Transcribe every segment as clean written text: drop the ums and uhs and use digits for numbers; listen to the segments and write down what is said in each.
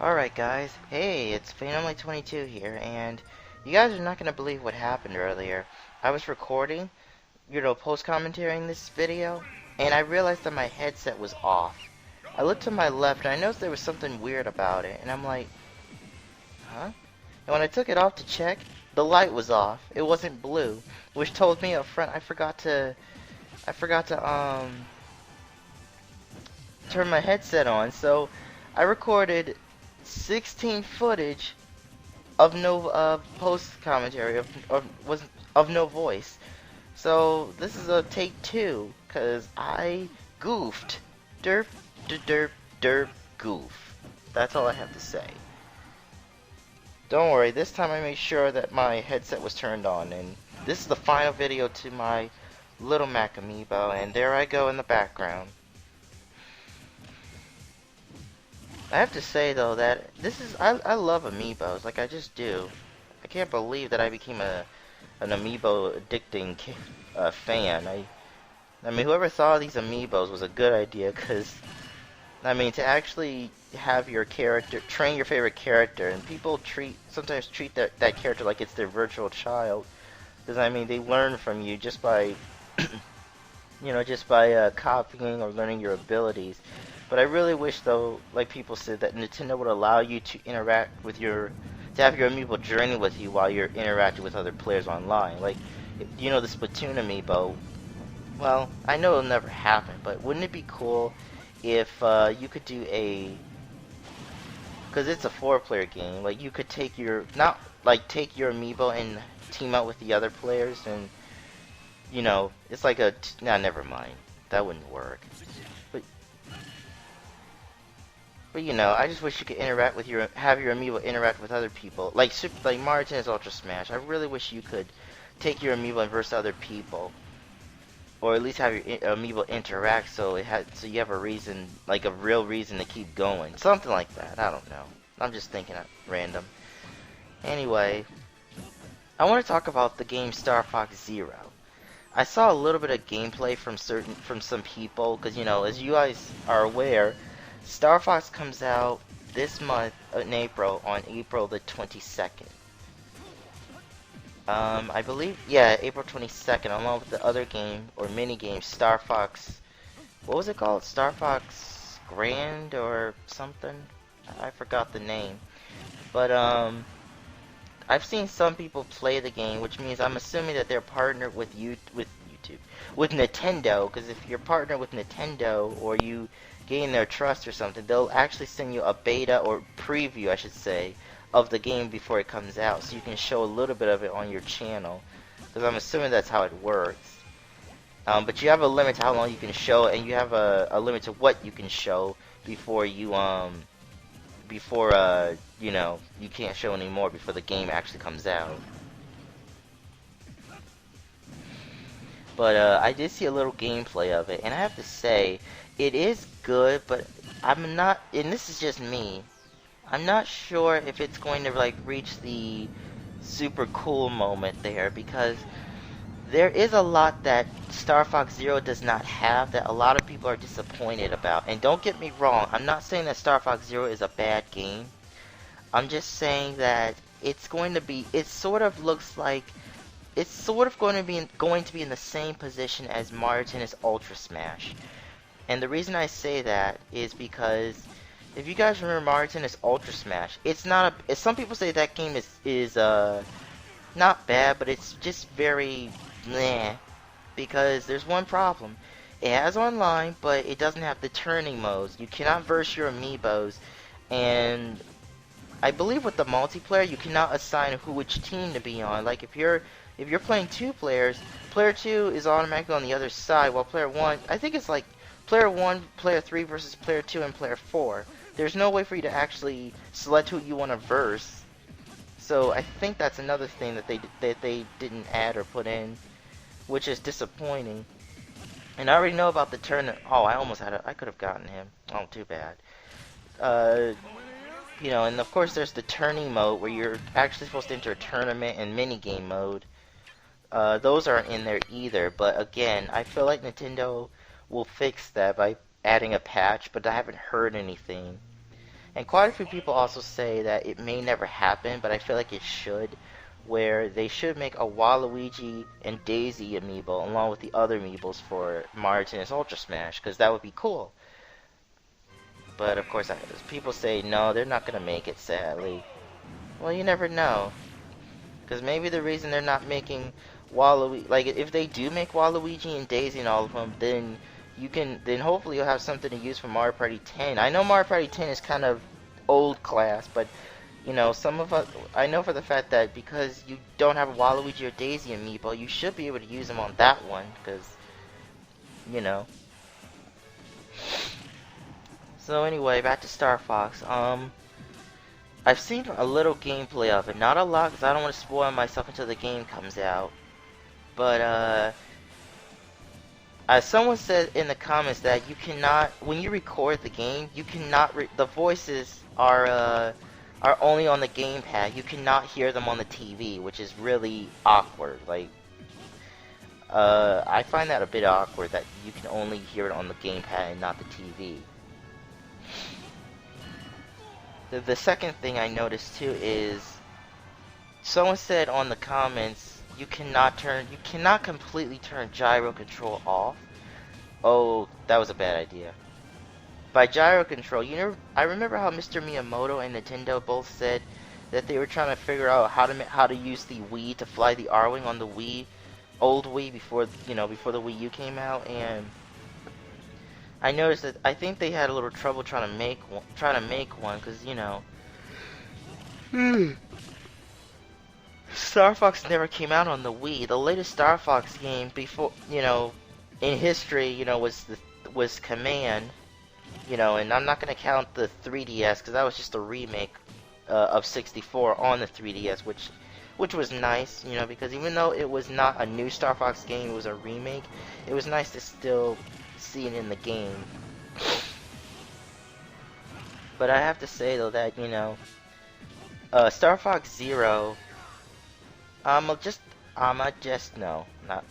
Alright guys, hey, it's Phenomly22 here, and you guys are not going to believe what happened earlier. I was recording, post-commentating this video, and I realized that my headset was off. I looked to my left, and I noticed there was something weird about it, and I'm like, huh? And when I took it off to check, the light was off. It wasn't blue, which told me up front I forgot to turn my headset on, so I recorded 16 footage of no post commentary of no voice. So this is a take two because I goofed. Derp, derp, derp, goof. That's all I have to say. Don't worry, this time I made sure that my headset was turned on, and this is the final video to my Little Mac amiibo, and there I go in the background. I have to say though that I love amiibos, like I just do. I can't believe that I became an amiibo addicting fan. I mean, whoever thought of these amiibos was a good idea, because I mean, to actually have your character, train your favorite character, and people sometimes treat that character like it's their virtual child, because I mean, they learn from you just by, copying or learning your abilities. But I really wish, though, like people said, that Nintendo would allow you to interact with to have your amiibo journey with you while you're interacting with other players online. Like, the Splatoon amiibo. Well, I know it'll never happen, but wouldn't it be cool if you could do because it's a four-player game. Like, you could take take your amiibo and team up with the other players, and it's like nah, never mind. That wouldn't work. But I just wish you could have your amiibo interact with other people, like Mario Tennis Ultra Smash. I really wish you could take your amiibo and verse other people, or at least have your amiibo interact, so you have a reason, like a real reason to keep going, something like that. I don't know. I'm just thinking at random. Anyway, I want to talk about the game Star Fox Zero. I saw a little bit of gameplay from some people, because as you guys are aware, Star Fox comes out this month in April, on April the 22nd. I believe, yeah, April 22nd, along with the other game, or mini game, Star Fox, what was it called? Star Fox Grand, or something? I forgot the name. But, I've seen some people play the game, which means I'm assuming that they're partnered with with Nintendo, because if you're partnered with Nintendo, or you gain their trust or something, they'll actually send you a beta, or preview, I should say, of the game before it comes out, so you can show a little bit of it on your channel, because I'm assuming that's how it works. But you have a limit to how long you can show, and you have a limit to what you can show before you can't show anymore before the game actually comes out. But I did see a little gameplay of it, and I have to say, it is good, but I'm not, and this is just me, I'm not sure if it's going to like reach the super cool moment there, because there is a lot that Star Fox Zero does not have that a lot of people are disappointed about. And don't get me wrong, I'm not saying that Star Fox Zero is a bad game. I'm just saying that it sort of looks like it's sort of going to be in the same position as Mario Tennis Ultra Smash. And the reason I say that is because if you guys remember Mario Tennis Ultra Smash, it's not some people say that game is not bad, but it's just very meh, because there's one problem. It has online, but it doesn't have the turning modes. You cannot verse your amiibos, and I believe with the multiplayer, you cannot assign which team to be on. Like if you're playing two players, player 2 is automatically on the other side, while player 1, I think it's like player 1, player 3 versus player 2 and player 4. There's no way for you to actually select who you want to verse. So I think that's another thing that they didn't add or put in, which is disappointing. And I already know about the turn. Oh, I could have gotten him. Oh, too bad. And of course there's the turning mode where you're actually supposed to enter a tournament and minigame mode. Those aren't in there either, but again, I feel like Nintendo will fix that by adding a patch, but I haven't heard anything. And quite a few people also say that it may never happen, but I feel like it should, where they should make a Waluigi and Daisy amiibo along with the other amiibos for Mario Tennis Ultra Smash, because that would be cool. But of course, people say no, they're not gonna make it, sadly. Well, you never know, because maybe the reason they're not making Waluigi, like if they do make Waluigi and Daisy and all of them, then then hopefully you'll have something to use for Mario Party 10. I know Mario Party 10 is kind of old class, but you know, some of us, I know for the fact that because you don't have a Waluigi or Daisy amiibo, you should be able to use them on that one, because, you know. So anyway, back to Star Fox. I've seen a little gameplay of it, not a lot, because I don't want to spoil myself until the game comes out. But, as someone said in the comments that you cannot, when you record the game, you cannot, the voices are only on the gamepad. You cannot hear them on the TV, which is really awkward. Like, I find that a bit awkward that you can only hear it on the gamepad and not the TV. The second thing I noticed too is someone said on the comments you cannot completely turn gyro control off. Oh, that was a bad idea. By gyro control, I remember how Mr. Miyamoto and Nintendo both said that they were trying to figure out how to use the Wii to fly the R-Wing on the Wii, old Wii before before the Wii U came out, and I noticed that I think they had a little trouble trying to make one because Star Fox never came out on the Wii. The latest Star Fox game before in history was Command. And I'm not gonna count the 3DS because that was just a remake of 64 on the 3DS, which was nice, because even though it was not a new Star Fox game, it was a remake. It was nice to still see it in the game. But I have to say though that Star Fox Zero, no, not.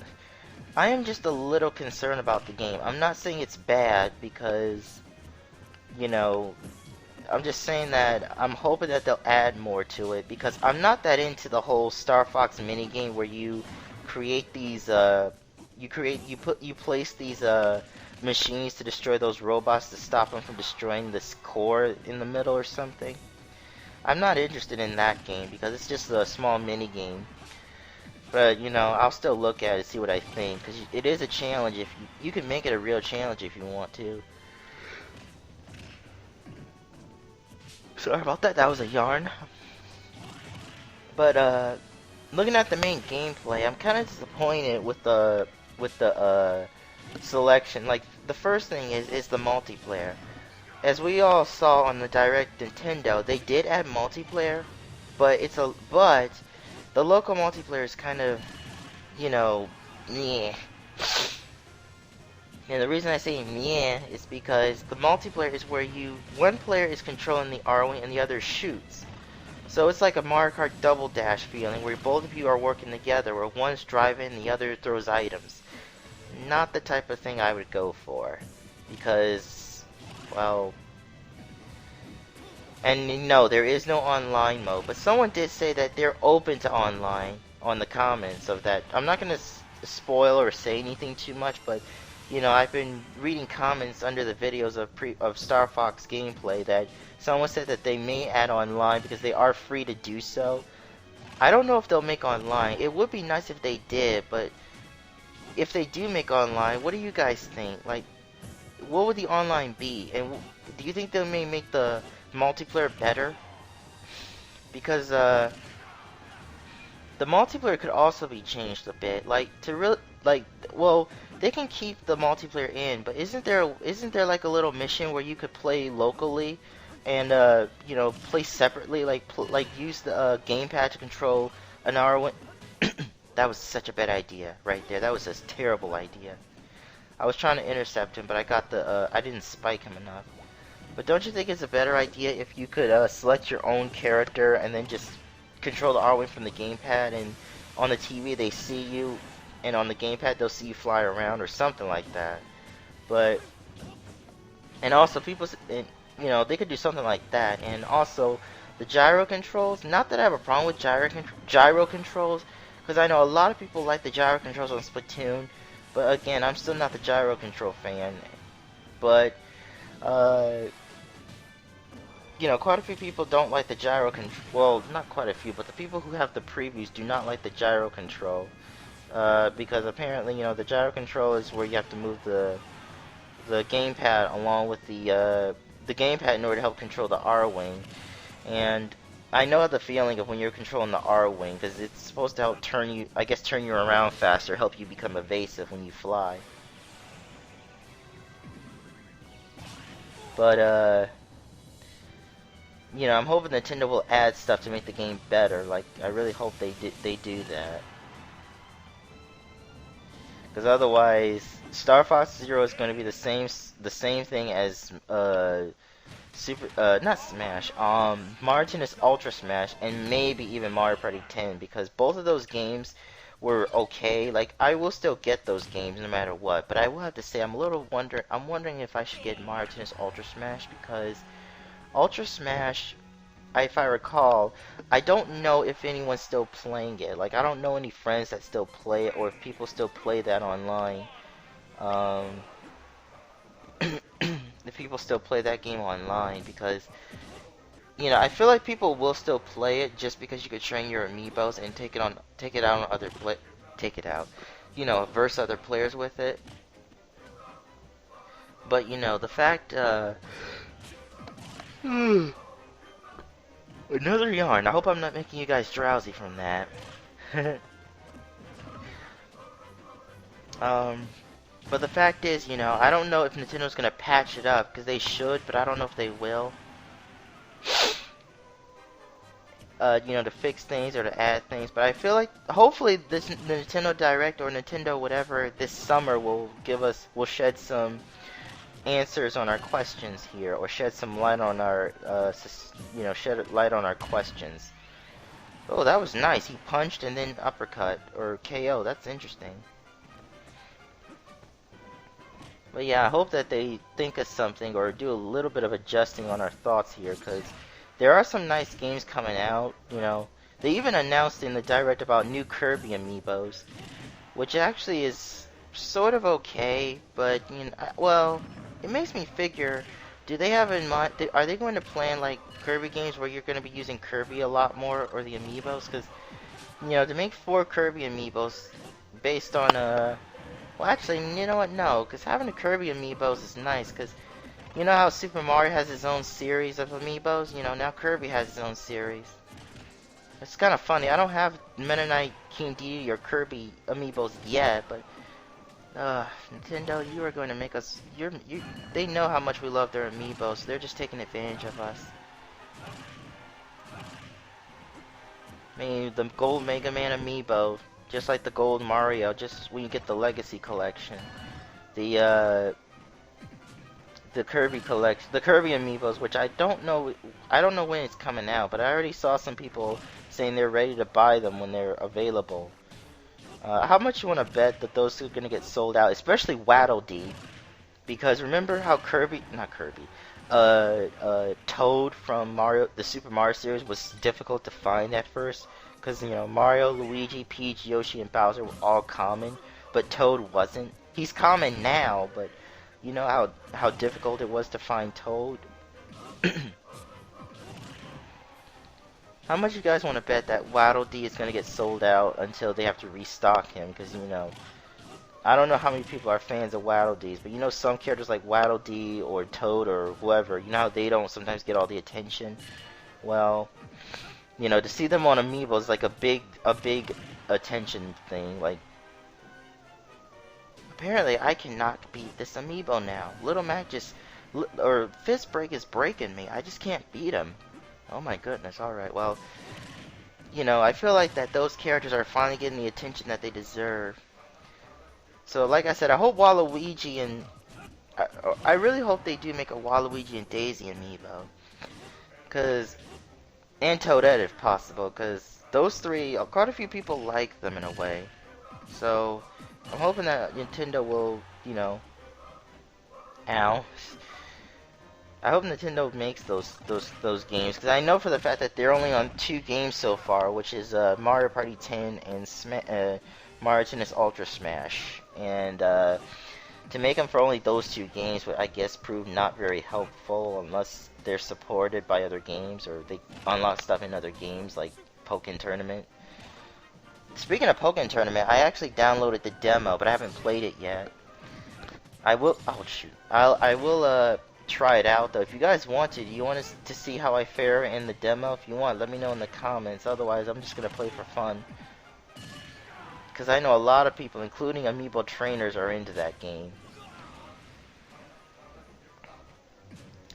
I am just a little concerned about the game. I'm not saying it's bad because I'm just saying that I'm hoping that they'll add more to it because I'm not that into the whole Star Fox minigame where you create these you place these machines to destroy those robots to stop them from destroying this core in the middle or something. I'm not interested in that game because it's just a small minigame. But I'll still look at it, see what I think, because it is a challenge. If you can make it a real challenge if you want to. Sorry about that. That was a yarn. But looking at the main gameplay, I'm kind of disappointed with the selection. Like the first thing is the multiplayer. As we all saw on the Direct Nintendo, they did add multiplayer, but the local multiplayer is kind of, meh. And the reason I say meh is because the multiplayer is where one player is controlling the R-Wing and the other shoots. So it's like a Mario Kart Double Dash feeling where both of you are working together, where one's driving and the other throws items. Not the type of thing I would go for. Because, well... And no, there is no online mode, but someone did say that they're open to online on the comments of that. I'm not going to spoil or say anything too much, but I've been reading comments under the videos of Star Fox gameplay that someone said that they may add online because they are free to do so. I don't know if they'll make online. It would be nice if they did, but if they do make online, what do you guys think? Like, what would the online be? And do you think they may make the multiplayer better? Because the multiplayer could also be changed a bit. Well, they can keep the multiplayer in, but isn't there like a little mission where you could play locally and play separately, like use the gamepad to control an R1? That was such a bad idea right there. That was a terrible idea. I was trying to intercept him, but I didn't spike him enough. But don't you think it's a better idea if you could select your own character and then just control the R-Wing from the gamepad, and on the TV they see you, and on the gamepad they'll see you fly around or something like that. And also you know, they could do something like that. And also, the gyro controls. Not that I have a problem with gyro controls, because I know a lot of people like the gyro controls on Splatoon. But again, I'm still not the gyro control fan. But uh, you know, quite a few people don't like the gyro control. Well, not quite a few, but the people who have the previews do not like the gyro control. Because apparently, you know, the gyro control is where you have to move the gamepad along with the gamepad in order to help control the R wing. And I know the feeling of when you're controlling the R wing, because it's supposed to help turn you, I guess, turn you around faster, help you become evasive when you fly. But you know, I'm hoping Nintendo will add stuff to make the game better. Like, I really hope they do that. Because otherwise, Star Fox Zero is going to be the same thing as not Smash, Mario Tennis Ultra Smash, and maybe even Mario Party 10, because both of those games were okay. Like, I will still get those games no matter what, but I will have to say I'm wondering if I should get Mario Tennis Ultra Smash, because Ultra Smash, if I recall, I don't know if anyone's still playing it. Like, I don't know any friends that still play it, or if people still play that online. Um, if people still play that game online, because you know, I feel like people will still play it just because you could train your amiibos and take it out on take it out, you know, verse other players with it. But you know, the fact, another yarn. I hope I'm not making you guys drowsy from that. um, but the fact is, you know, I don't know if Nintendo's gonna patch it up, because they should, but I don't know if they will. You know, to fix things or to add things, but I feel like hopefully this Nintendo Direct or Nintendo whatever this summer will shed some answers on our questions here, or shed some light on our, you know, shed light on our questions. Oh, that was nice. He punched and then uppercut or KO. That's interesting. But yeah, I hope that they think of something or do a little bit of adjusting on our thoughts here, because there are some nice games coming out, you know. They even announced in the Direct about new Kirby amiibos, which actually is sort of okay, but, you know, well, it makes me figure, do they have in mind, are they going to plan, like, Kirby games where you're going to be using Kirby a lot more, or the amiibos? Because, you know, to make 4 Kirby amiibos based on, well, actually, you know what, no, because having the Kirby amiibos is nice, because you know how Super Mario has his own series of amiibos? You know, now Kirby has his own series. It's kind of funny. I don't have Meta Knight, King Dedede, or Kirby amiibos yet, but Nintendo, you are going to make us. They know how much we love their amiibos, so they're just taking advantage of us. I mean, the Gold Mega Man amiibo, just like the Gold Mario, just when you get the Legacy Collection. The Kirby collection, the Kirby amiibos, which I don't know when it's coming out, but I already saw some people saying they're ready to buy them when they're available. How much you want to bet that those two are going to get sold out, especially Waddle Dee? Because remember how not Kirby, Toad from the Super Mario series was difficult to find at first? Because, you know, Mario, Luigi, Peach, Yoshi, and Bowser were all common, but Toad wasn't. He's common now, but you know how difficult it was to find Toad? How much you guys want to bet that Waddle Dee is going to get sold out until they have to restock him? Because, you know, I don't know how many people are fans of Waddle Dees, but you know some characters like Waddle Dee or Toad or whoever, you know how they don't sometimes get all the attention? Well, you know, to see them on Amiibo is like a big attention thing. Like, apparently I cannot beat this Amiibo now. Little Mac or Fist Break is breaking me. I just can't beat him. Oh my goodness, alright, well, you know, I feel like that those characters are finally getting the attention that they deserve. So, like I said, I hope Waluigi and... I really hope they do make a Waluigi and Daisy amiibo. And Toadette if possible, because those three, quite a few people like them in a way. So, I'm hoping that Nintendo will, you know... Ow. I hope Nintendo makes those games, because I know for the fact that they're only on 2 games so far, which is Mario Party 10 and Mario Tennis Ultra Smash. And to make them for only those 2 games would, I guess, prove not very helpful unless they're supported by other games or they unlock stuff in other games like Pokken Tournament. Speaking of Pokken Tournament, I actually downloaded the demo, but I haven't played it yet. I will. Oh shoot. I will try it out though. If you guys want to, do you want to see how I fare in the demo? If you want, let me know in the comments. Otherwise, I'm just gonna play for fun. Because I know a lot of people, including amiibo trainers, are into that game.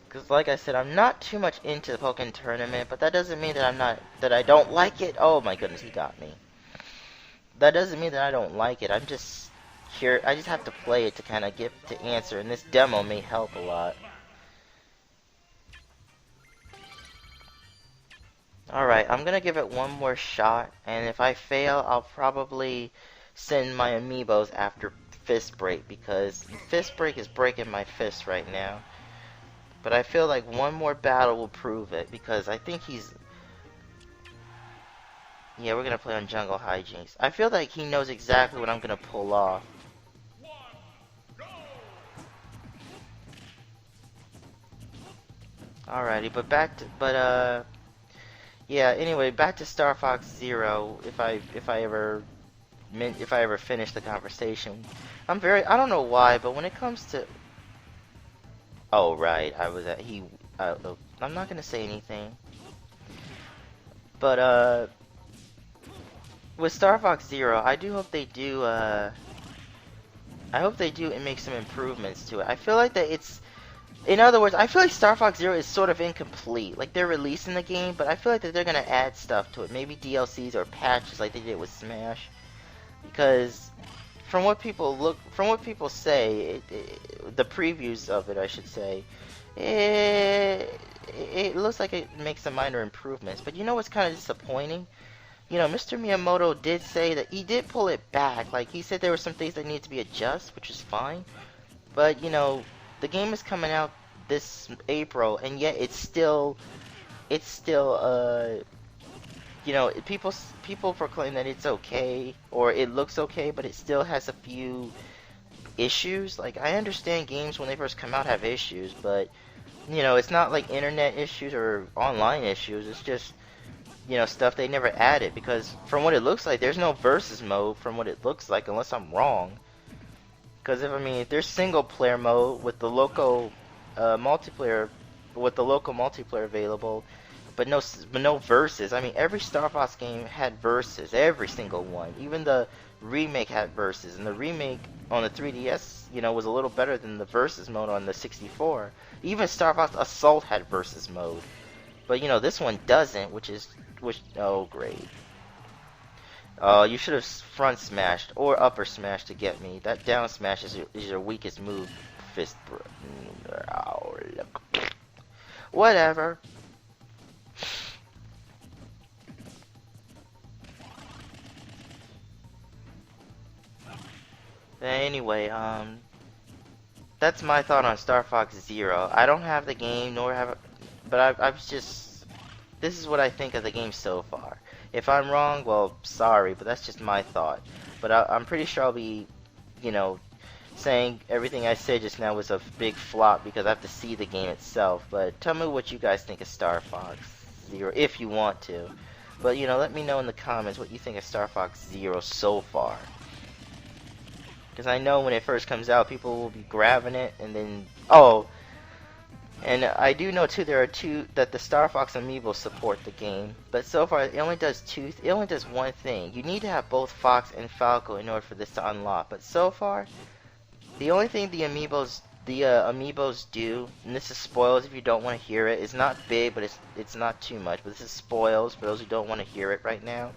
Because like I said, I'm not too much into the Pokken Tournament, but that doesn't mean that I don't like it. Oh my goodness, he got me. That doesn't mean that I don't like it. I'm just here. I just have to play it to kind of get to answer, and this demo may help a lot. Alright, I'm gonna give it one more shot, and if I fail, I'll probably send my amiibos after Fist Break, because Fist Break is breaking my fist right now. But I feel like one more battle will prove it, because I think he's... Yeah, we're gonna play on Jungle Hijinks. I feel like he knows exactly what I'm gonna pull off. Alrighty, yeah, anyway, back to Star Fox Zero, if I ever finish the conversation. I don't know why, but when it comes to... Oh, right, I'm not gonna say anything. But, with Star Fox Zero, I do hope they do, I hope they do and make some improvements to it. I feel like that it's... In other words, I feel like Star Fox Zero is sort of incomplete. Like, they're releasing the game, but I feel like that they're gonna add stuff to it. Maybe DLCs or patches like they did with Smash. Because from what people say, the previews of it, I should say, it looks like it makes some minor improvements. But you know what's kind of disappointing? You know, Mr. Miyamoto did say that he did pull it back. Like, he said there were some things that need to be adjusted, which is fine. But, you know, the game is coming out this April, and yet it's still, you know, people proclaim that it's okay, or it looks okay, but it still has a few issues. Like, I understand games when they first come out have issues, but, you know, it's not like internet issues or online issues. It's just, you know, stuff they never added, because from what it looks like, there's no versus mode from what it looks like, unless I'm wrong. Because if there's single player mode with the local multiplayer, available, but no versus. I mean, every Star Fox game had versus, every single one. Even the remake had versus, and the remake on the 3DS, you know, was a little better than the versus mode on the 64. Even Star Fox Assault had versus mode, but you know, this one doesn't, oh great. You should have front smashed or upper smashed to get me. That down smash is your weakest move. Fist. Oh, look. Whatever. Anyway, that's my thought on Star Fox Zero. I don't have the game, nor have, but I've just. This is what I think of the game so far. If I'm wrong, well, sorry, but that's just my thought. But I'm pretty sure I'll be, you know, saying everything I said just now was a big flop because I have to see the game itself. But tell me what you guys think of Star Fox Zero, if you want to. But, you know, let me know in the comments what you think of Star Fox Zero so far. Because I know when it first comes out, people will be grabbing it, and then... Oh! And I do know too that the Star Fox amiibo support the game, but so far it only does one thing. You need to have both Fox and Falco in order for this to unlock. But so far, the only thing the amiibos do, and this is spoils if you don't want to hear it. It's not big, but it's not too much. But this is spoils for those who don't want to hear it right now.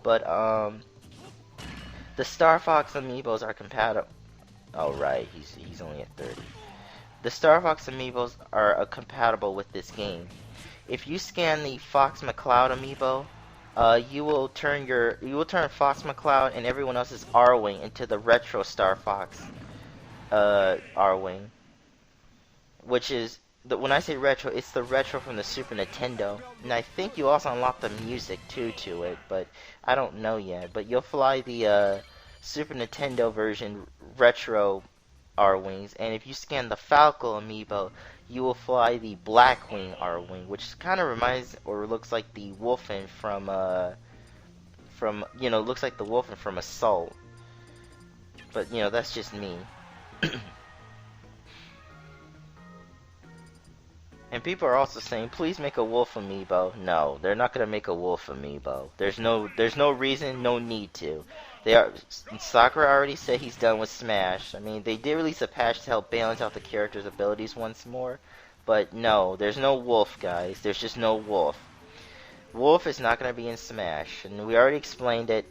But the Star Fox amiibos are compatible. Oh right, he's only at 30. The Star Fox amiibos are compatible with this game. If you scan the Fox McCloud amiibo, you will turn Fox McCloud and everyone else's R-Wing into the retro Star Fox R-Wing, which is when I say retro, it's the retro from the Super Nintendo. And I think you also unlock the music too to it, but I don't know yet. But you'll fly the Super Nintendo version retro R-Wings, and if you scan the Falco amiibo, you will fly the Blackwing R-Wing, which kind of reminds or looks like the Wolfen from looks like the Wolfen from Assault. But that's just me. And people are also saying, please make a wolf amiibo. No, they're not gonna make a wolf amiibo. There's no reason, no need to. They are. Sakura already said he's done with Smash. I mean, they did release a patch to help balance out the character's abilities once more, but no, there's no wolf, guys. There's just no wolf. Wolf is not gonna be in Smash, and we already explained it.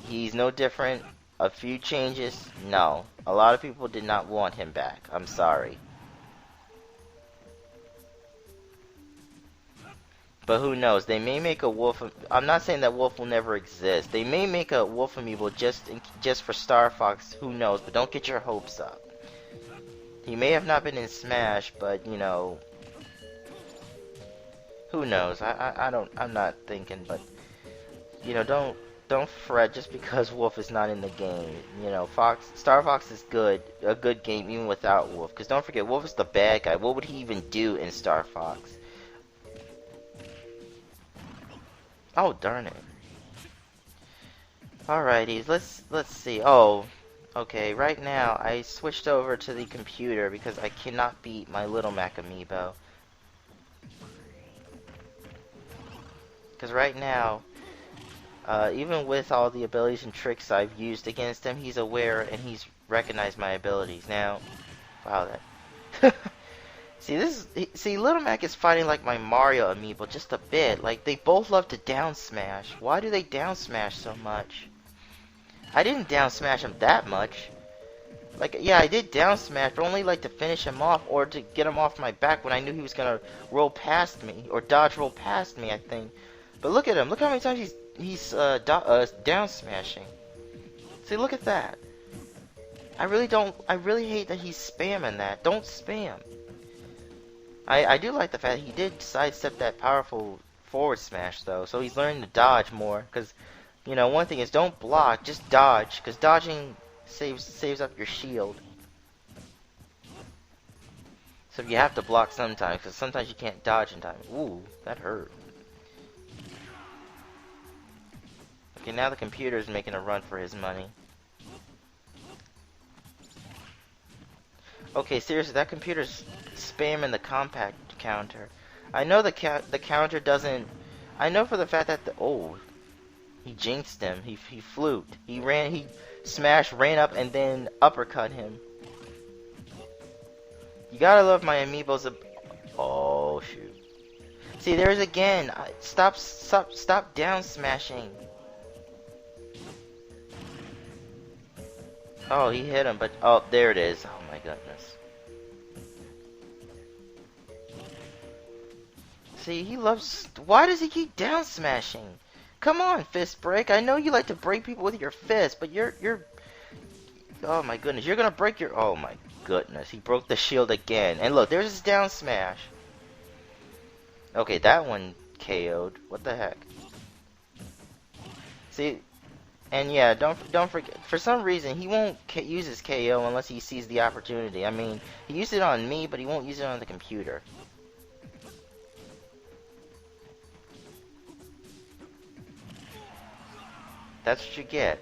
He's no different. A few changes. No, a lot of people did not want him back. I'm sorry. But who knows? They may make a wolf. I'm not saying that wolf will never exist. They may make a wolf amiibo just for Star Fox. Who knows? But don't get your hopes up. He may have not been in Smash, but who knows? I don't. I'm not thinking, but don't fret just because Wolf is not in the game. Star Fox is good, a good game even without Wolf. Because don't forget, Wolf is the bad guy. What would he even do in Star Fox? Oh, darn it. Alrighty, let's see. Oh, okay, right now I switched over to the computer because I cannot beat my Little Mac amiibo. Because right now, even with all the abilities and tricks I've used against him, he's aware and he's recognized my abilities. Now, wow, that... See, Little Mac is fighting like my Mario amiibo just a bit. Like, they both love to down smash. Why do they down smash so much? I didn't down smash him that much. Like, yeah, I did down smash, but only like to finish him off or to get him off my back when I knew he was gonna roll past me or dodge roll past me, I think. But look at him. Look how many times he's down smashing. See, look at that. I really hate that he's spamming that. Don't spam. I do like the fact he did sidestep that powerful forward smash, though, so he's learning to dodge more, because, one thing is don't block, just dodge, because dodging saves up your shield. So you have to block sometimes, because sometimes you can't dodge in time. Ooh, that hurt. Okay, now the computer is making a run for his money. Okay, seriously, that computer's spamming the compact counter. I know the counter doesn't... I know for the fact that oh, he jinxed him. He fluked. He smashed, ran up, and then uppercut him. You gotta love my amiibos. Oh, shoot. See, there's again. Stop down smashing. Oh, he hit him, but... Oh, there it is. Oh, my goodness. See, he loves... Why does he keep down smashing? Come on, fist break. I know you like to break people with your fist, but you're... Oh, my goodness. You're gonna break your... Oh, my goodness. He broke the shield again. And look, there's his down smash. Okay, that one KO'd. What the heck? See... And yeah, don't forget. For some reason, he won't use his KO unless he sees the opportunity. I mean, he used it on me, but he won't use it on the computer. That's what you get.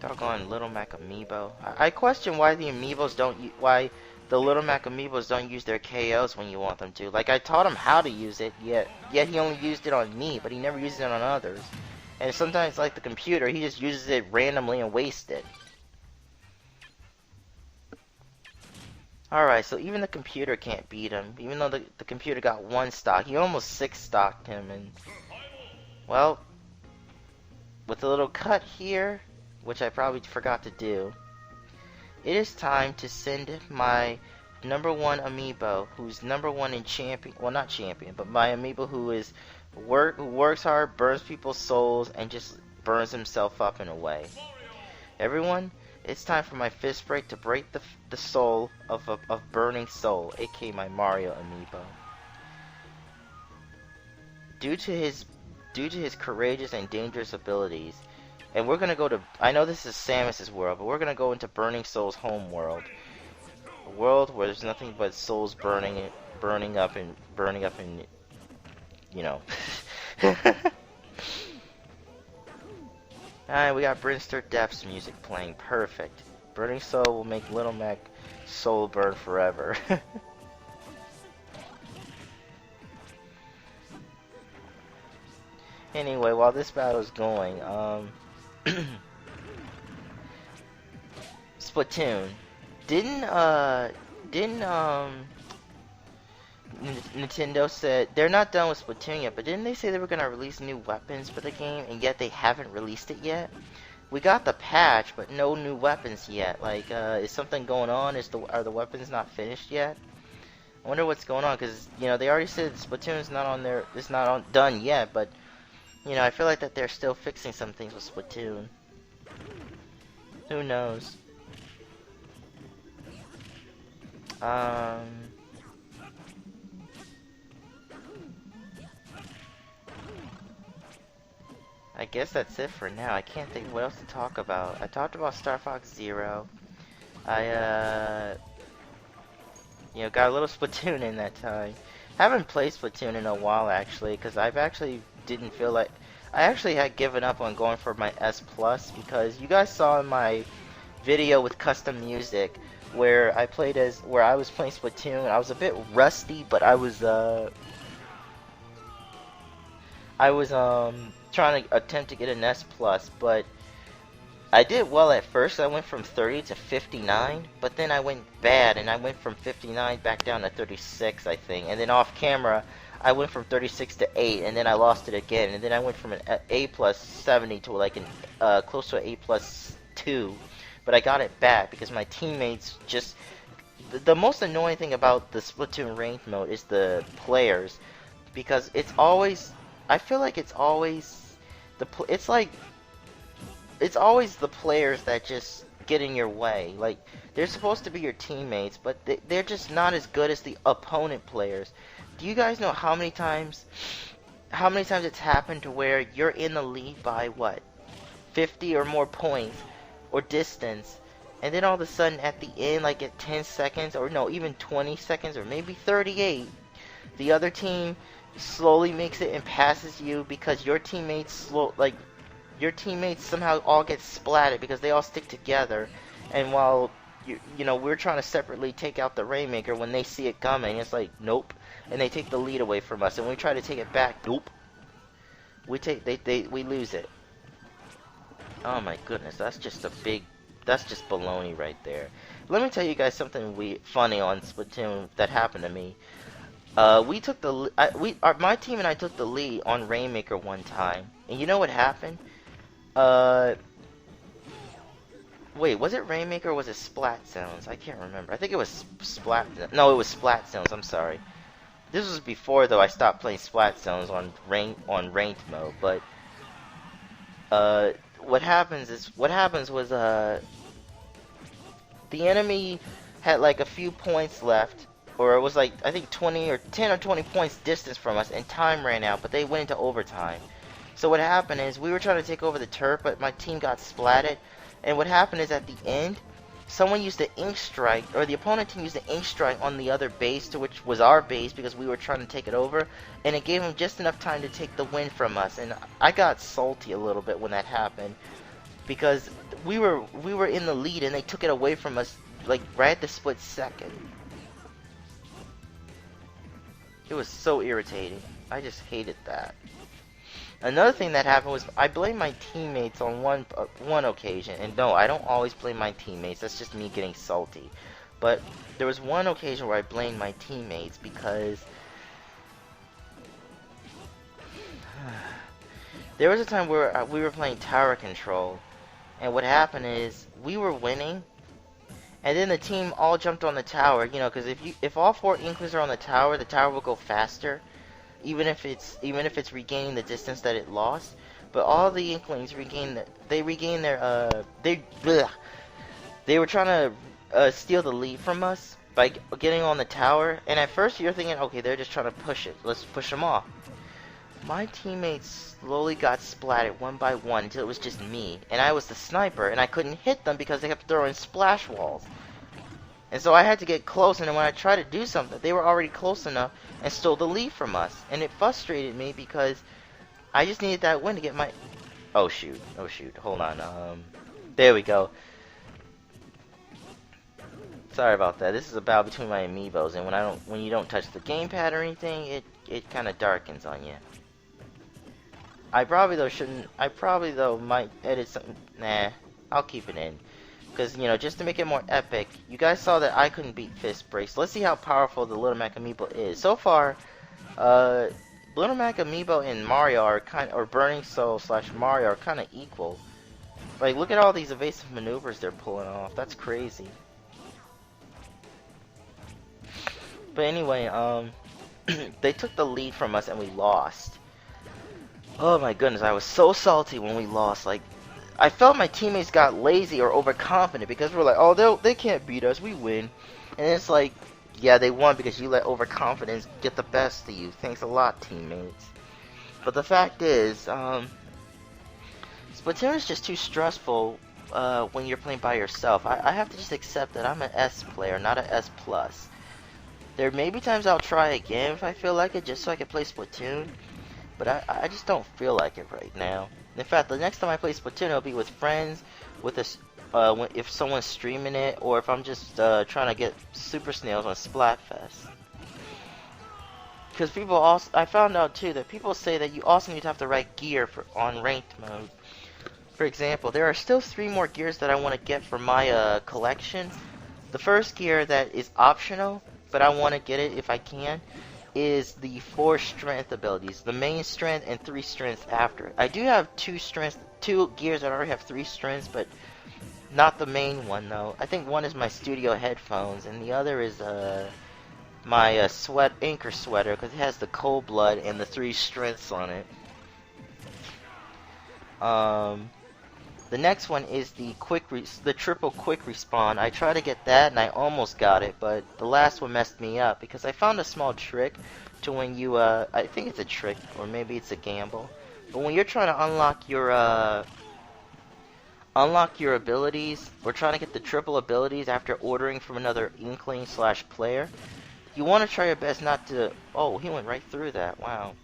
Doggone Little Mac amiibo. I question why the amiibos why the Little Mac amiibos don't use their KOs when you want them to. Like, I taught him how to use it, yet he only used it on me, but he never used it on others. And sometimes, like the computer, he just uses it randomly and wastes it. Alright, so even the computer can't beat him. Even though the computer got one stock, he almost six-stocked him. And, well, with a little cut here, which I probably forgot to do, it is time to send my number one amiibo, who's number one in champion, well, not champion, but my amiibo who works hard, burns people's souls, and just burns himself up in a way. Everyone, It's time for my fist break to break the soul of Burning Soul, aka my Mario amiibo. Due to his courageous and dangerous abilities, and we're gonna go to, I know this is Samus's world, but we're gonna go into Burning Soul's home world. A world where there's nothing but souls burning up and you know. Alright, we got Brinster Depths music playing. Perfect. Burning Soul will make Little Mac soul burn forever. Anyway, while this battle's going, Splatoon. Didn't, Nintendo said they're not done with Splatoon yet, but didn't they say they were gonna release new weapons for the game, and yet they haven't released it yet? We got the patch, but no new weapons yet. Like, is something going on? Are the weapons not finished yet? I wonder what's going on, because, you know, they already said Splatoon's not on there, it's not done yet, but, you know, I feel like that they're still fixing some things with Splatoon. Who knows? I guess that's it for now. I can't think of what else to talk about. I talked about Star Fox Zero. I, you know, got a little Splatoon in that time. Haven't played Splatoon in a while, actually, because I've actually didn't feel like... I actually had given up on going for my S+, because you guys saw in my video with custom music where I was playing Splatoon. I was a bit rusty, but I was trying to attempt to get an S+, but I did well at first. I went from 30 to 59, but then I went bad, and I went from 59 back down to 36, I think. And then off camera, I went from 36 to 8, and then I lost it again. And then I went from an A plus 70 to like an close to an A plus 2, but I got it back because my teammates just... The most annoying thing about the Splatoon ranked mode is the players, because it's always... I feel like it's always it's always the players that just get in your way. Like, they're supposed to be your teammates, but they're just not as good as the opponent players. Do you guys know how many times it's happened to where you're in the lead by what, 50 or more points or distance, and then all of a sudden at the end, like at 10 seconds or no, even 20 seconds or maybe 38, the other team slowly makes it and passes you because your teammates your teammates somehow all get splatted because they all stick together, and while you know, we're trying to separately take out the Rainmaker, when they see it coming, it's like nope, and they take the lead away from us, and when we try to take it back, nope, we lose it. Oh my goodness, that's just baloney right there. Let me tell you guys something funny on Splatoon that happened to me. We took my team and I took the lead on Rainmaker one time, and you know what happened? Wait, was it Rainmaker or was it Splat Sounds? I can't remember. I think it was Splat. No, it was Splat Sounds. I'm sorry. This was before though I stopped playing Splat Sounds on ranked mode. But what happens was the enemy had like a few points left. Or it was like, I think 10 or 20 points distance from us, and time ran out, but they went into overtime. So what happened is, we were trying to take over the turret, but my team got splatted. And what happened is, at the end, someone used the ink strike, or the opponent team used the ink strike on the other base, to which was our base, because we were trying to take it over. And it gave them just enough time to take the win from us. And I got salty a little bit when that happened, because we were in the lead, and they took it away from us, like, right at the split second. It was so irritating. I just hated that. Another thing that happened was I blamed my teammates on one occasion, and no, I don't always blame my teammates. That's just me getting salty. But there was one occasion where I blamed my teammates because there was a time where we were playing tower control, and what happened is we were winning. And then the team all jumped on the tower, you know, because if all 4 Inklings are on the tower will go faster, even if it's regaining the distance that it lost. But all the Inklings regain their They were trying to steal the lead from us by getting on the tower, and at first you're thinking, okay, they're just trying to push it. Let's push them off. My teammates slowly got splatted one by one until it was just me, and I was the sniper, and I couldn't hit them because they kept throwing splash walls. And so I had to get close, and then when I tried to do something, they were already close enough and stole the lead from us. And it frustrated me because I just needed that win to get my... Oh shoot, hold on, there we go. Sorry about that. This is a battle between my amiibos, and when you don't touch the gamepad or anything, it kind of darkens on you. I probably though might edit something. Nah, I'll keep it in. Because, you know, just to make it more epic, you guys saw that I couldn't beat Fist Break. So let's see how powerful the Little Mac amiibo is. So far, Little Mac amiibo and Mario are or Burning Soul / Mario are kind of equal. Like, look at all these evasive maneuvers they're pulling off. That's crazy. But anyway, they took the lead from us and we lost. Oh my goodness, I was so salty when we lost. Like, I felt my teammates got lazy or overconfident because we're like, oh, they can't beat us, we win. And it's like, yeah, they won because you let overconfidence get the best of you. Thanks a lot, teammates. But the fact is, Splatoon is just too stressful when you're playing by yourself. I have to just accept that I'm an S player, not an S+. There may be times I'll try again if I feel like it, just so I can play Splatoon. But I just don't feel like it right now. In fact, the next time I play Splatoon, it'll be with friends, with if someone's streaming it, or if I'm just trying to get Super Snails on Splatfest. Because people also, I found out too that people say that you also need to have the right gear on ranked mode. For example, there are still 3 more gears that I want to get for my collection. The first gear that is optional, but I want to get it if I can, is the 4 strength abilities, the main strength and 3 strengths after. I do have 2 gears that already have 3 strengths, but not the main one though. I think one is my studio headphones, and the other is my anchor sweater, because it has the cold blood and the 3 strengths on it. The next one is the triple quick respawn. I tried to get that and I almost got it, but the last one messed me up because I found a small trick to when you I think it's a trick or maybe it's a gamble. But when you're trying to unlock your abilities or trying to get the triple abilities after ordering from another Inkling / player, you want to try your best not to... Oh, he went right through that. Wow.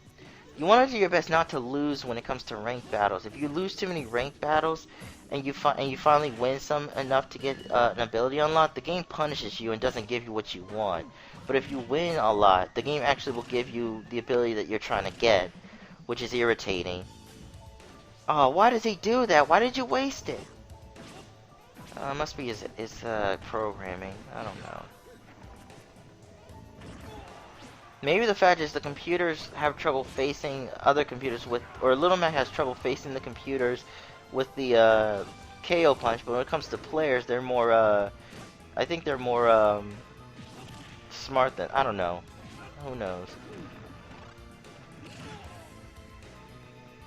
You want to do your best not to lose when it comes to ranked battles. If you lose too many ranked battles and you finally win some enough to get an ability unlocked, the game punishes you and doesn't give you what you want. But if you win a lot, the game actually will give you the ability that you're trying to get, which is irritating. Oh, why does he do that? Why did you waste it? Must be his programming. I don't know. Maybe the fact is the computers have trouble facing other computers or Little Mac has trouble facing the computers with the KO punch, but when it comes to players, they're more, I think they're more, smart than, I don't know. Who knows?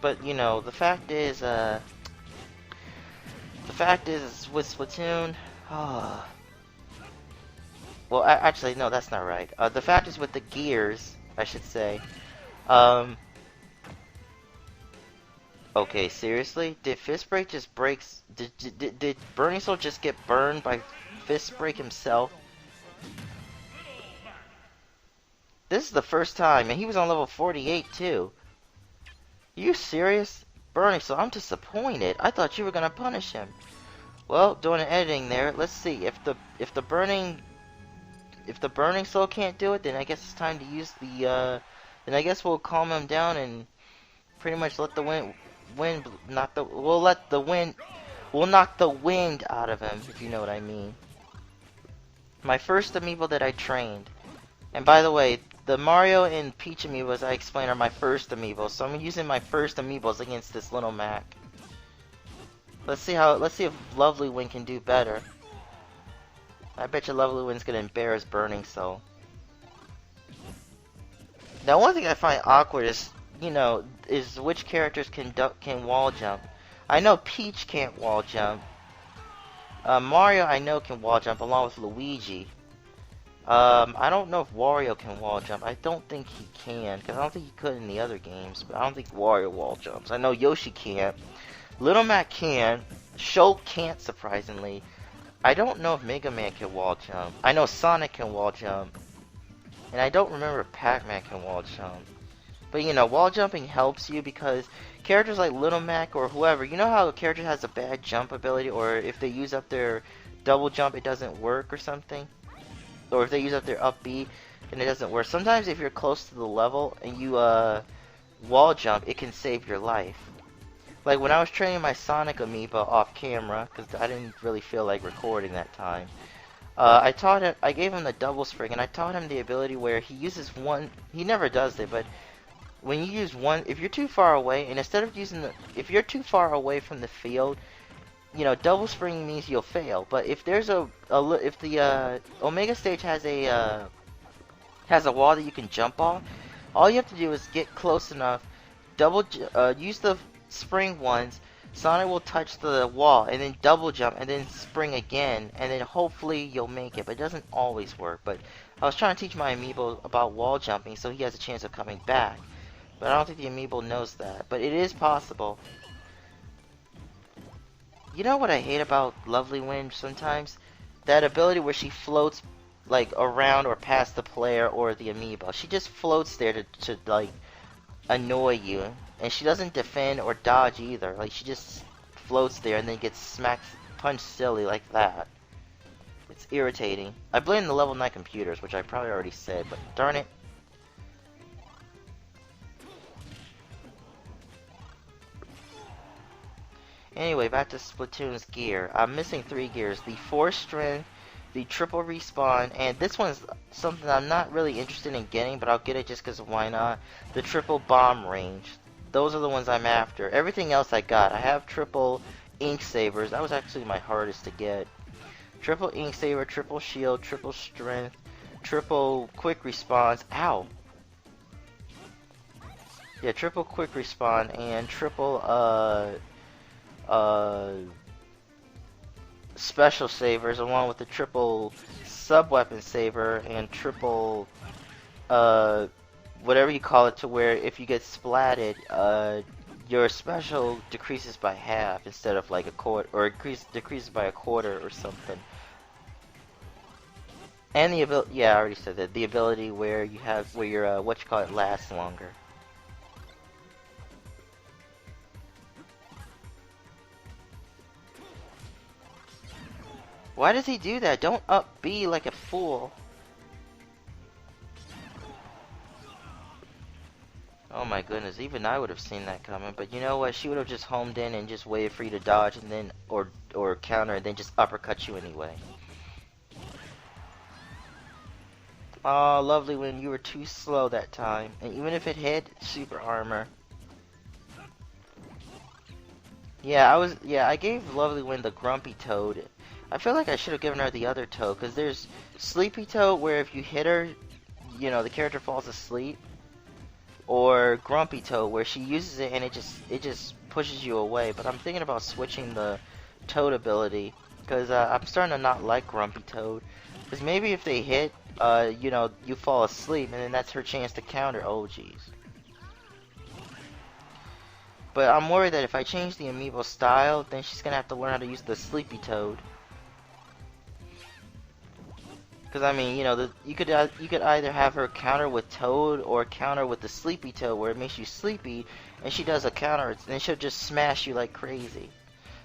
But, you know, the fact is with Splatoon, well, actually, no, that's not right. The fact is with the gears, I should say. Okay, seriously? Did Fist Break just breaks... Did Burning Soul just get burned by Fist Break himself? This is the first time, and he was on level 48, too. Are you serious? Burning Soul, I'm disappointed. I thought you were gonna punish him. Well, doing an editing there, let's see. If the Burning Soul can't do it, then I guess it's time to use the, then I guess we'll calm him down and pretty much let the we'll knock the wind out of him, if you know what I mean. My first amiibo that I trained. And by the way, the Mario and Peach amiibos I explained are my first amiibos, so I'm using my first amiibos against this Little Mac. Let's see if Lovely Wind can do better. I bet you Lovely Wind's gonna embarrass Burning Soul. Now, one thing I find awkward is, you know, is which characters can wall jump. I know Peach can't wall jump. Mario I know can wall jump along with Luigi. I don't know if Wario can wall jump. I don't think he can, because I don't think he could in the other games, but I don't think Wario wall jumps. I know Yoshi can't. Little Mac can. Shulk can't, surprisingly. I don't know if Mega Man can wall jump. I know Sonic can wall jump. And I don't remember if Pac-Man can wall jump. But you know, wall jumping helps you because characters like Little Mac or whoever, you know how a character has a bad jump ability, or if they use up their double jump it doesn't work or something? Or if they use up their up B and it doesn't work. Sometimes if you're close to the level and you wall jump, it can save your life. Like when I was training my Sonic amiibo off camera, because I didn't really feel like recording that time. I gave him the double spring, and I taught him the ability where he uses one. He never does it, but when you use one, if you're too far away, and instead of using if you're too far away from the field, you know, double spring means you'll fail. But if there's if the Omega stage has a wall that you can jump off, all you have to do is get close enough, use the spring ones. Sonic will touch the wall and then double jump and then spring again, and then hopefully you'll make it. But it doesn't always work. But I was trying to teach my amiibo about wall jumping so he has a chance of coming back. But I don't think the amiibo knows that. But it is possible. You know what I hate about Lovely Wind sometimes? That ability where she floats like around or past the player or the amiibo. She just floats there to like annoy you. And she doesn't defend or dodge either. Like she just floats there and then gets smacked, punched silly like that. It's irritating. I blame the level 9 computers, which I probably already said, but darn it. Anyway, back to Splatoon's gear. I'm missing 3 gears. The 4 strength, the triple respawn, and this one's something I'm not really interested in getting, but I'll get it just because why not? The triple bomb range. Those are the ones I'm after. Everything else I got. I have triple ink sabers. That was actually my hardest to get. Triple ink saber, triple shield, triple strength, triple quick response. Ow! Yeah, triple quick respawn and triple special savers along with the triple sub-weapon saver and triple whatever you call it, to where if you get splatted your special decreases by half instead of like a quarter, or decreases by a quarter or something. And the ability, yeah, I already said that, the ability where you have where your what you call it lasts longer. Why does he do that? Don't up B like a fool. Oh my goodness, even I would have seen that coming. But you know what? She would have just homed in and just waited for you to dodge and then or counter and then just uppercut you anyway. Oh, lovely when you were too slow that time. And even if it hit, super armor. Yeah, I gave Lovely Wind the Grumpy Toad. I feel like I should have given her the other Toad, because there's Sleepy Toad where if you hit her, you know, the character falls asleep. Or Grumpy Toad where she uses it and it just pushes you away. But I'm thinking about switching the Toad ability, because I'm starting to not like Grumpy Toad. Because maybe if they hit, you know, you fall asleep and then that's her chance to counter. Oh jeez. But I'm worried that if I change the amiibo style, then she's gonna have to learn how to use the Sleepy Toad. Because I mean, you know, you could either have her counter with Toad or counter with the Sleepy Toad, where it makes you sleepy, and she does a counter, and then she'll just smash you like crazy.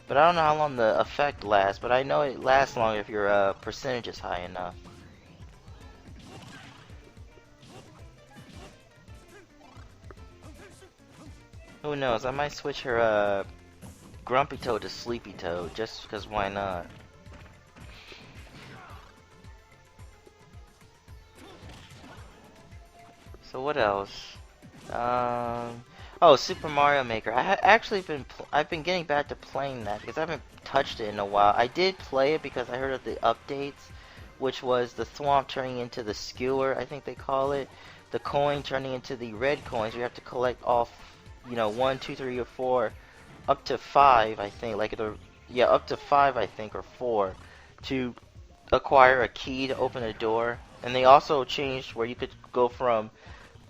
But I don't know how long the effect lasts, but I know it lasts long if your percentage is high enough. Who knows? I might switch her Grumpy Toad to Sleepy Toad, just because why not? So what else? Oh, Super Mario Maker. I've been getting back to playing that because I haven't touched it in a while. I did play it because I heard of the updates, which was the Thwomp turning into the Skewer, I think they call it. The coin turning into the red coins. You have to collect all, you know, 1, 2, 3, or 4, up to 5, I think. Like yeah, up to 5 I think, or 4, to acquire a key to open a door. And they also changed where you could go from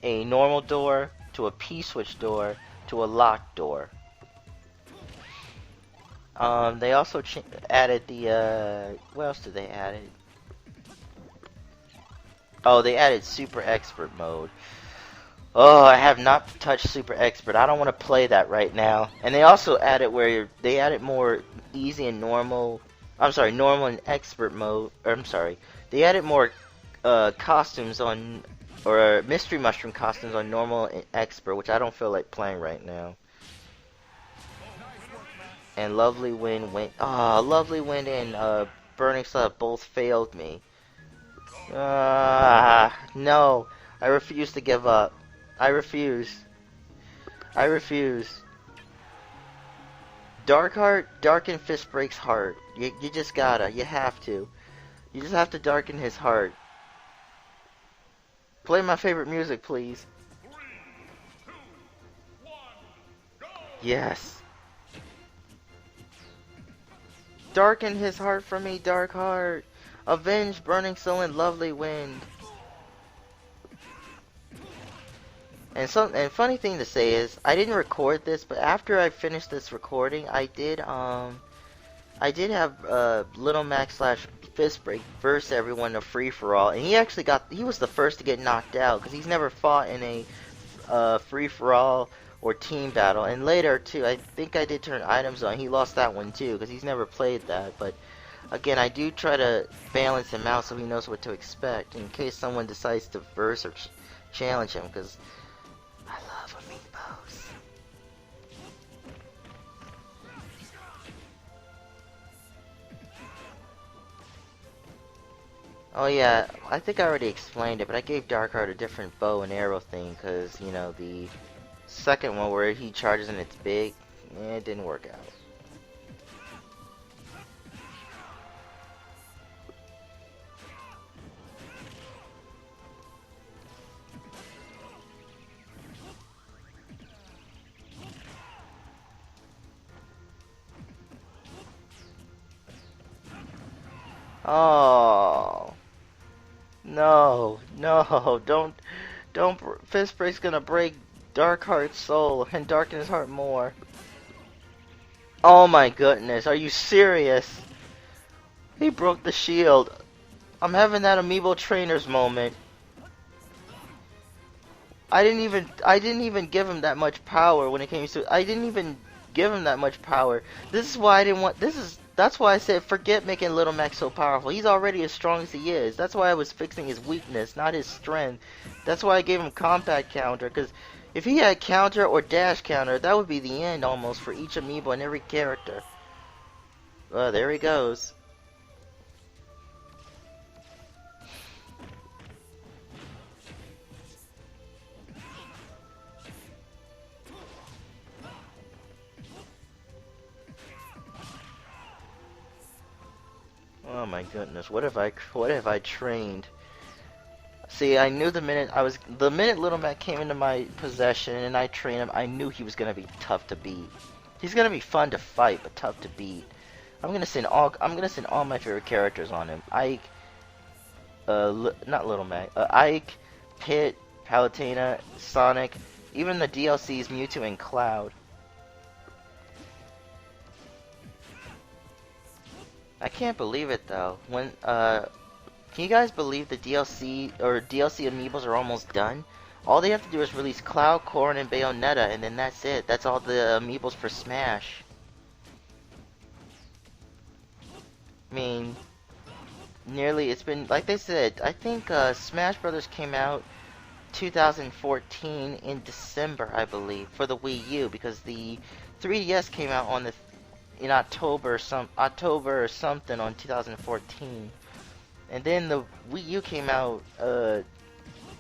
a normal door to a P-switch door to a locked door. They also added the, what else did they add? Oh, they added Super Expert mode. Oh, I have not touched Super Expert. I don't want to play that right now. And they also added they added more easy and normal. I'm sorry, normal and expert mode. Or, I'm sorry, they added more costumes on, or mystery mushroom costumes on normal and expert, which I don't feel like playing right now. And Lovely Wind went. Ah, Lovely Wind and Burning Sun both failed me. No, I refuse to give up. I refuse. I refuse. Darkheart, darken Fistbreak's heart. You just gotta. You have to. You just have to darken his heart. Play my favorite music, please. Yes. Darken his heart for me, Darkheart. Avenge Burning Soul and Lovely Wind. And funny thing to say is, I didn't record this, but after I finished this recording, I did have Little Mac slash Fistbreak verse everyone in a free for all, and he was the first to get knocked out because he's never fought in a free for all or team battle. And later too, I think I did turn items on. He lost that one too because he's never played that. But again, I do try to balance him out so he knows what to expect in case someone decides to verse or challenge him, because I love amiibos. Oh yeah, I think I already explained it, but I gave Darkheart a different bow and arrow thing because, you know, the second one where he charges and it's big, it didn't work out. Oh no, no, don't. Fistbreak's gonna break Darkheart's soul and darken his heart more. Oh my goodness, are you serious? He broke the shield. I'm having that amiibo trainers moment. I didn't even give him that much power when it came to I didn't even give him that much power. This is why I didn't want that's why I said forget making Little Mac so powerful. He's already as strong as he is. That's why I was fixing his weakness, not his strength. That's why I gave him compact counter, because if he had counter or dash counter, that would be the end almost for each amiibo and every character. Well, there he goes. Oh my goodness, what have I trained? See, I knew the minute Little Mac came into my possession and I trained him, I knew he was gonna be tough to beat. He's gonna be fun to fight, but tough to beat. I'm gonna send all my favorite characters on him. Ike, not Little Mac, Ike, Pit, Palutena, Sonic, even the DLCs Mewtwo and Cloud. I can't believe it though. Can you guys believe the DLC amiibos are almost done? All they have to do is release Cloud, Corrin, and Bayonetta, and then that's it. That's all the amiibos for Smash. I mean, it's been, like they said, I think Smash Brothers came out 2014 in December, I believe, for the Wii U, because the 3DS came out in October or something on 2014. And then the Wii U came out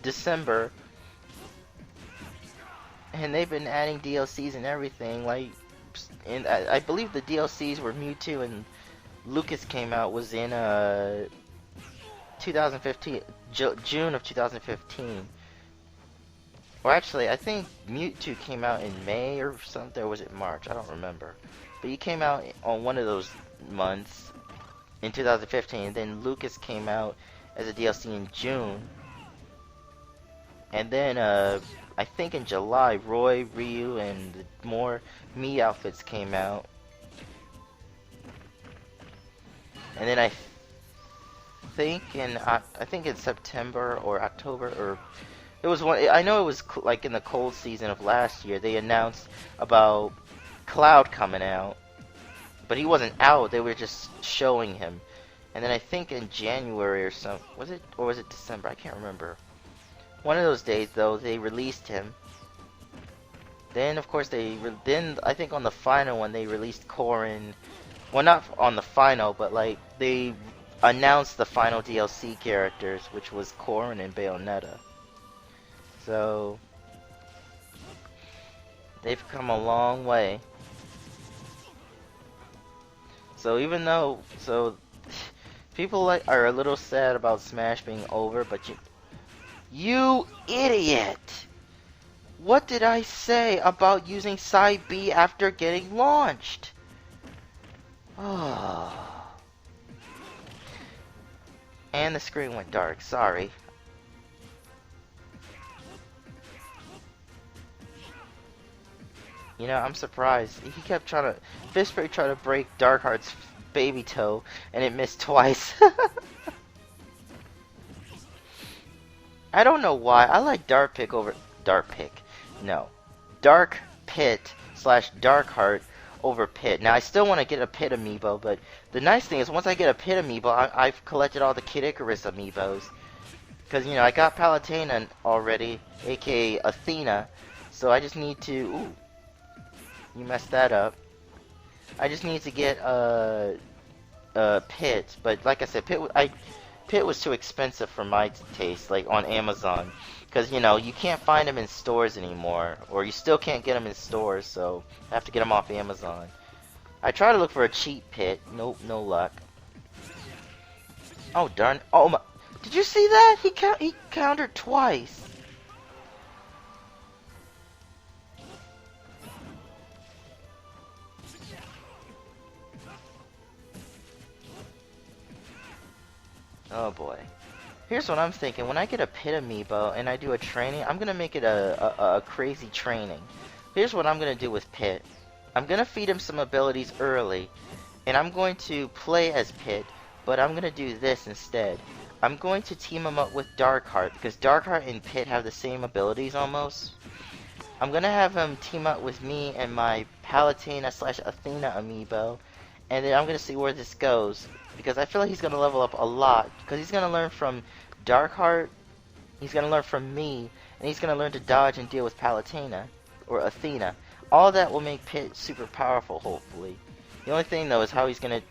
December, and they've been adding DLCs and everything. Like, and I believe the DLCs where Mewtwo and Lucas came out was in 2015, June of 2015. Or actually, I think Mewtwo came out in May or something, or was it March? I don't remember. But he came out on one of those months in 2015. Then Lucas came out as a DLC in June. And then, I think in July, Roy, Ryu, and more Mii outfits came out. And then I think in September or October, or it was one. I know it was like in the cold season of last year. They announced about Cloud coming out, but he wasn't out. They were just showing him. And then I think in January or something, was it, or was it December? I can't remember. One of those days, though, they released him. Then, of course, then I think on the final one they released Corrin. Well, not on the final, but like they announced the final DLC characters, which was Corrin and Bayonetta. So they've come a long way. So even though, people like are a little sad about Smash being over, but you idiot! What did I say about using Side B after getting launched? Oh. And the screen went dark, sorry. You know, I'm surprised. He kept trying to... Fistbreak tried to break Darkheart's baby toe, and it missed twice. I don't know why. I like Dark Pit over... Dark Pit. No. Dark Pit slash Darkheart over Pit. Now, I still want to get a Pit amiibo, but the nice thing is, once I get a Pit amiibo, I've collected all the Kid Icarus amiibos. Because, you know, I got Palutena already, aka Athena, so I just need to... Ooh. You messed that up. I just need to get Pit, but like I said, Pit was too expensive for my taste, like on Amazon, because you know you can't find them in stores anymore, or you still can't get them in stores, so I have to get them off Amazon. I try to look for a cheap Pit, nope, no luck. Oh darn! Oh my! Did you see that? He countered twice. Oh boy. Here's what I'm thinking. When I get a Pit amiibo and I do a training, I'm going to make it a crazy training. Here's what I'm going to do with Pit. I'm going to feed him some abilities early, and I'm going to play as Pit, but I'm going to do this instead. I'm going to team him up with Darkheart, because Darkheart and Pit have the same abilities almost. I'm going to have him team up with me and my Palutena slash Athena amiibo, and then I'm going to see where this goes. Because I feel like he's going to level up a lot. Because he's going to learn from Darkheart, he's going to learn from me, and he's going to learn to dodge and deal with Palutena, or Athena. All that will make Pit super powerful, hopefully. The only thing, though, is how he's going to...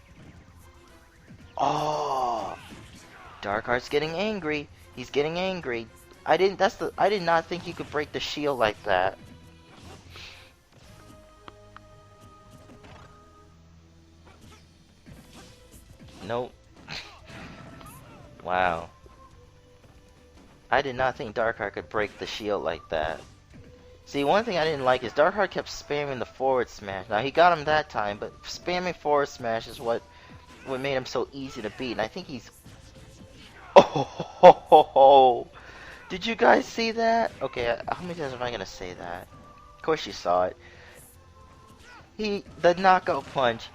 Oh! Darkheart's getting angry. He's getting angry. I did not think you could break the shield like that. Nope. Wow. I did not think Darkheart could break the shield like that. See, one thing I didn't like is Darkheart kept spamming the forward smash. Now, he got him that time, but spamming forward smash is what made him so easy to beat. And I think he's... Oh! Did you guys see that? Okay, how many times am I going to say that? Of course you saw it. The knockout punch,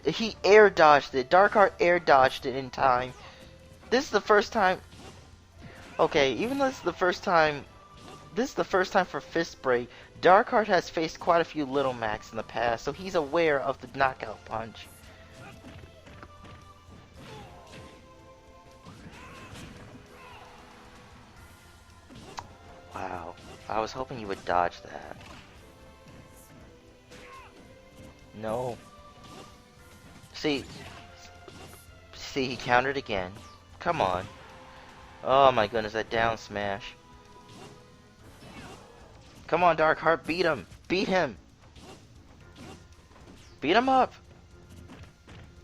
he air dodged it. Darkheart air dodged it in time. This is the first time. Okay, even though this is the first time for Fist Break, Darkheart has faced quite a few Little Macs in the past, so he's aware of the knockout punch. Wow, I was hoping you would dodge that. No. See, he countered again. Come on. Oh my goodness, that down smash. Come on, Darkheart, beat him. Beat him. Beat him up.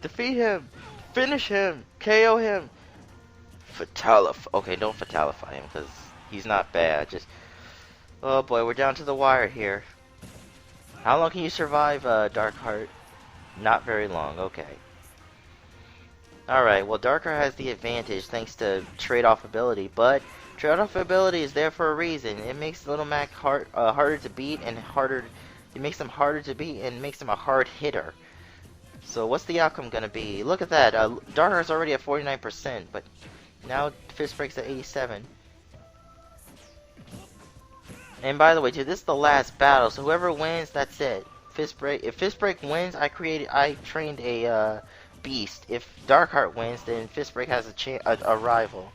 Defeat him. Finish him. KO him. Okay, don't fatalify him, because he's not bad. Just... Oh boy, we're down to the wire here. How long can you survive, Darkheart? Not very long, okay. Alright, well Darkheart has the advantage thanks to trade-off ability, but trade-off ability is there for a reason. It makes Little Mac harder to beat and harder. It makes him harder to beat and makes him a hard hitter. So what's the outcome gonna be? Look at that. Darkheart's already at 49%, but now Fist Break's at 87. And by the way, dude, this is the last battle, so whoever wins, that's it. Fist Break. If Fist Break wins, I trained a beast. If Darkheart wins, then Fist Break has a rival.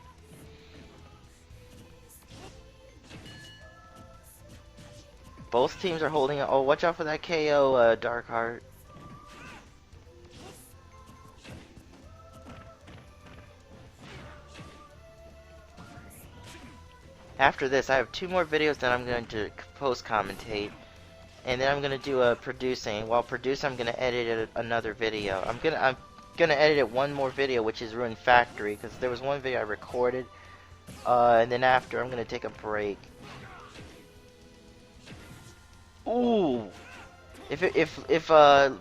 Both teams are holding it. Oh, watch out for that KO, Darkheart. After this, I have 2 more videos that I'm going to post-commentate. And then I'm going to do a producing. While producing, I'm going to edit another video. I'm gonna edit one more video, which is Ruin Factory, because there was one video I recorded. And then after, I'm going to take a break. Ooh! If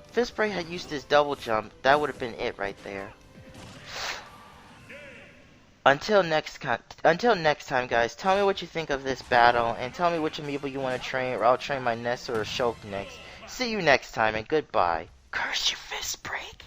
Fist Break had used his double jump, that would have been it right there. Until next time, guys, tell me what you think of this battle, and tell me which amiibo you want to train, or I'll train my Nessa or Shulk next. See you next time, and goodbye. Curse you, Fist Break!